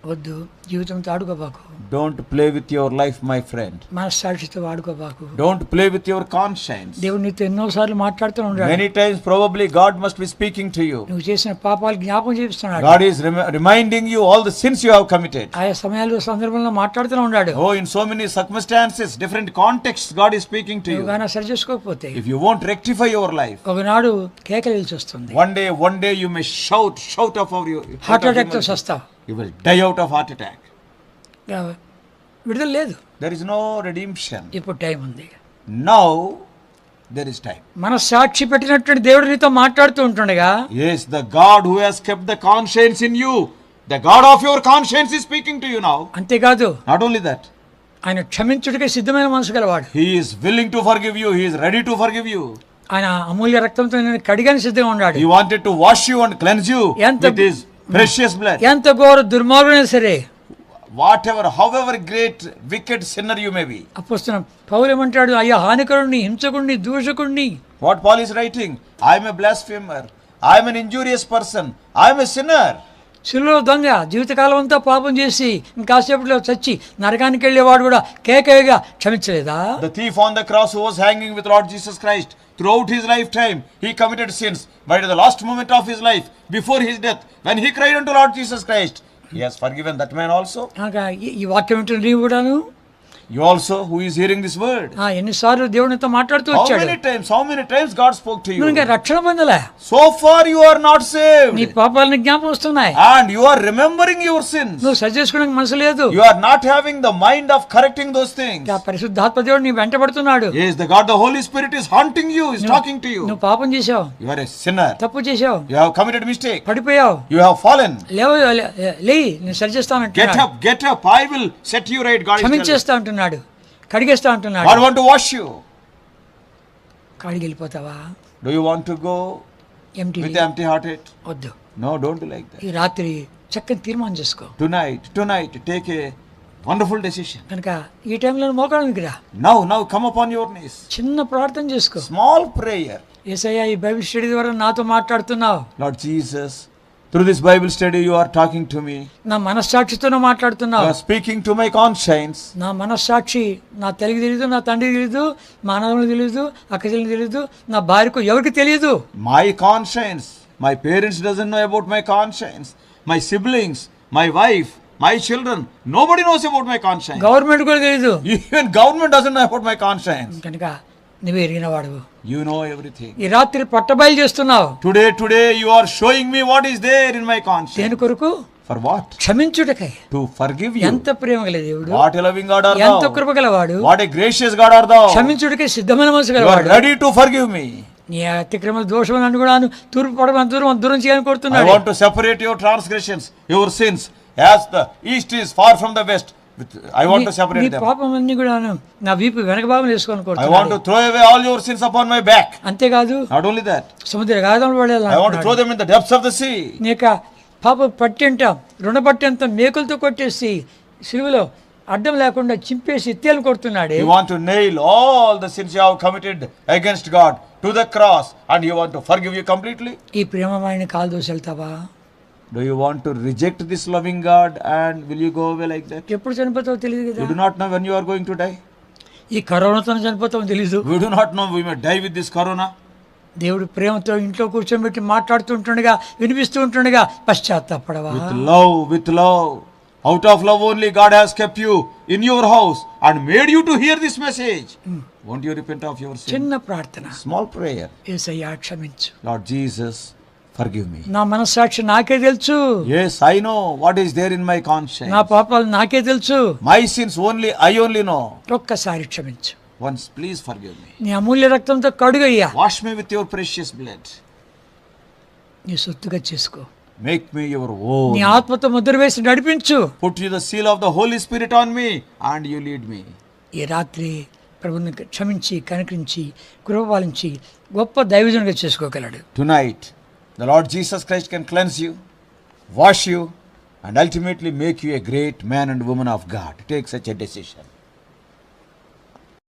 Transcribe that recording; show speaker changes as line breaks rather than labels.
వద్దు, జీవితంతో ఆడుకోబాకు.
Don't play with your life, my friend.
మనస్సాక్షితో ఆడుకోబాకు.
Don't play with your conscience.
దేవుడు నీతో ఎన్నోసార్లు మాట్లాడుతూ ఉన్నాడు.
Many times probably God must be speaking to you.
నువ్వు చేసిన పాపాలు జ్ఞాపకం చేస్తున్నాడు.
God is reminding you all the sins you have committed.
ఆయా సమయాల్లో సందర్భంలో మాట్లాడుతూ ఉన్నాడు.
Oh, in so many circumstances, different contexts, God is speaking to you.
నువ్వు గాన సరి చేసుకోకపోతే,
If you won't rectify your life,
ఒకనాడు కేకలేల్సి వస్తుంది.
one day you may shout off of your
heart attack తో సస్తావు.
You will die out of heart attack.
విడుదల లేదు.
There is no redemption.
ఇప్పుడు టైం ఉంది.
Now there is time.
మన సాక్షి పెట్టినటువంటి దేవుడు నీతో మాట్లాడుతూ ఉంటుండగా,
Yes, the God who has kept the conscience in you, the God of your conscience is speaking to you now.
అంతేకాదు,
Not only that,
ఆయన క్షమించుటకే సిద్ధమైన మనసు గలవాడు.
He is willing to forgive you. He is ready to forgive you.
ఆయన అమూల్య రక్తంతో నేను కడిగాని సిద్ధంగా ఉన్నాడు.
He wanted to wash you and cleanse you with His precious blood.
ఎంత ఘోర దుర్మార్గుడైనా సరే,
Whatever, however great wicked sinner you may be.
అపోస్తలుడు పౌలు ఏమంటాడు? అయ్యా హానికరుణ్ణి, హింసకుణ్ణి, దూషకుణ్ణి.
What Paul is writing? I am a blasphemer. I am an injurious person. I am a sinner.
శిలువలో దొంగ, జీవితకాలం అంతా పాపం చేసి ఇంకాసేపట్లో చచ్చి నరకానికి వెళ్ళేవాడు కూడా కేకగా క్షమించలేదా?
The thief on the cross who was hanging with Lord Jesus Christ, throughout his lifetime he committed sins, but at the last moment of his life, before his death, when he cried unto Lord Jesus Christ, He has forgiven that man also.
ఈ వాక్యం వింటున్న నీవు కూడాను,
you also who is hearing this word,
ఎన్నిసార్లు దేవునితో మాట్లాడుతూ వచ్చాడు.
how many times God spoke to you.
నువ్వు ఇంకా రక్షణ పొందలే.
So far you are not saved.
నీ పాపాలను జ్ఞాపకం వస్తున్నాయి.
And you are remembering your sins.
నువ్వు సరి చేసుకోవడానికి మనసు లేదు.
You are not having the mind of correcting those things.
పరిశుద్ధాత్మ దేవుడు నీ వెంటబడుతున్నాడు.
Yes, the God, the Holy Spirit is haunting you, is talking to you.
నువ్వు పాపం చేశావు.
You are a sinner.
తప్పు చేశావు.
You have committed mistake.
పడిపోయావు.
You have fallen.
లే, నేను సరి చేస్తాను అంటున్నాడు.
Get up, I will set you right. God is
క్షమించేస్తా అంటున్నాడు, కడిగేస్తా అంటున్నాడు.
God want to wash you.
కాడికి వెళ్ళిపోతావా?
Do you want to go with empty hearted?
వద్దు.
No, don't do like that.
ఈ రాత్రి చక్కని తీర్మానం చేసుకో.
Tonight take a wonderful decision.
కనుక ఈ టైంలో మోకాళ్ళకి రా.
Now come upon your knees.
చిన్న ప్రార్థన చేసుకో.
Small prayer.
యేసయ్యా, ఈ బైబిల్ స్టడీ ద్వారా నాతో మాట్లాడుతున్నావు.
Lord Jesus, through this Bible study you are talking to me.
నా మనస్సాక్షితోనే మాట్లాడుతున్నావు.
You are speaking to my conscience.
నా మనస్సాక్షి, నా తల్లికి తెలియదు, నా తండ్రికి తెలియదు, మా అన్నదమ్ములకు తెలియదు, అక్క చెల్లికి తెలియదు, నా భార్యకు ఎవరికి తెలియదు.
My conscience, my parents doesn't know about my conscience. My siblings, my wife, my children, nobody knows about my conscience.
Government కూడా తెలియదు.
Even government doesn't know about my conscience.
కనుక నువ్వు ఎరిగిన వాడు.
You know everything.
ఈ రాత్రి పట్టబయలు చేస్తున్నావు.
Today you are showing me what is there in my conscience.
దేని కొరకు?
For what?
క్షమించుటకై.
To forgive you.
ఎంత ప్రేమ గల దేవుడు.
What a loving God are thou.
ఎంత కృప గలవాడు.
What a gracious God are thou.
క్షమించుటకై సిద్ధమైన మనసు
You
గలవాడు.
are ready to forgive me.
నీ అతిక్రమ దోషములను కూడా తూర్పు పడమని దూరం చేయాలని కోరుతున్నాడు.
I want to separate your transgressions, your sins, as the east is far from the west. I want to separate them.
నీ పాపమన్నీ కూడా నా వీపు వెనక భాగం వేసుకొని
I
కోరుతున్నాడు.
want to throw away all your sins upon my back.
అంతేకాదు,
Not only that,
సముద్ర గాధంలో పడేలా
I want to throw them in the depths of the sea.
నీక పాప పట్టెంట రుణపట్టెంత మేకులతో కొట్టేసి సిలువలో అడ్డం లేకుండా చింపేసి ఎత్తేలు కొడుతున్నాడే.
You want to nail all the sins you have committed against God to the cross, and you want to forgive you completely.
ఈ ప్రేమమైన కాలు దోసి వెళ్తావా?
Do you want to reject this loving God and will you go away like that?
ఎప్పుడు చనిపోతావో తెలియదు కదా.
You do not know when you are going to die.
ఈ కరోనాతో చనిపోతావో తెలీదు.
We do not know, we may die with this corona.
దేవుడు ప్రేమతో ఇంట్లో కూర్చోబెట్టి మాట్లాడుతుంటుండగా, వినిపిస్తూ ఉంటుండగా పశ్చాత్తాపడవా?
With love, out of love only God has kept you in your house and made you to hear this message. Won't you repent of your sin?
చిన్న ప్రార్థన,
Small prayer.
యేసయ్యా క్షమించు.
Lord Jesus, forgive me.
నా మనస్సాక్షి నాకే తెలుసు.
Yes, I know what is there in my conscience.
నా పాపాలు నాకే తెలుసు.
My sins I only know.
ఒక్కసారి క్షమించు.
Once please forgive me.
నీ అమూల్య రక్తంతో కడుగయ్యా.
Wash me with your precious blood.
నీ సొత్తుగా చేసుకో.
Make me your own.
నీ ఆత్మతో ముద్ర వేసి నడిపించు.
Put you the seal of the Holy Spirit on me and you lead me.
ఈ రాత్రి ప్రభువుని క్షమించి కనికరించి కృపపాలించి గొప్ప దైవజనుడిగా చేసుకోగలడు.
Tonight the Lord Jesus Christ can cleanse you, wash you, and ultimately make you a great man and woman of God. Take such a decision.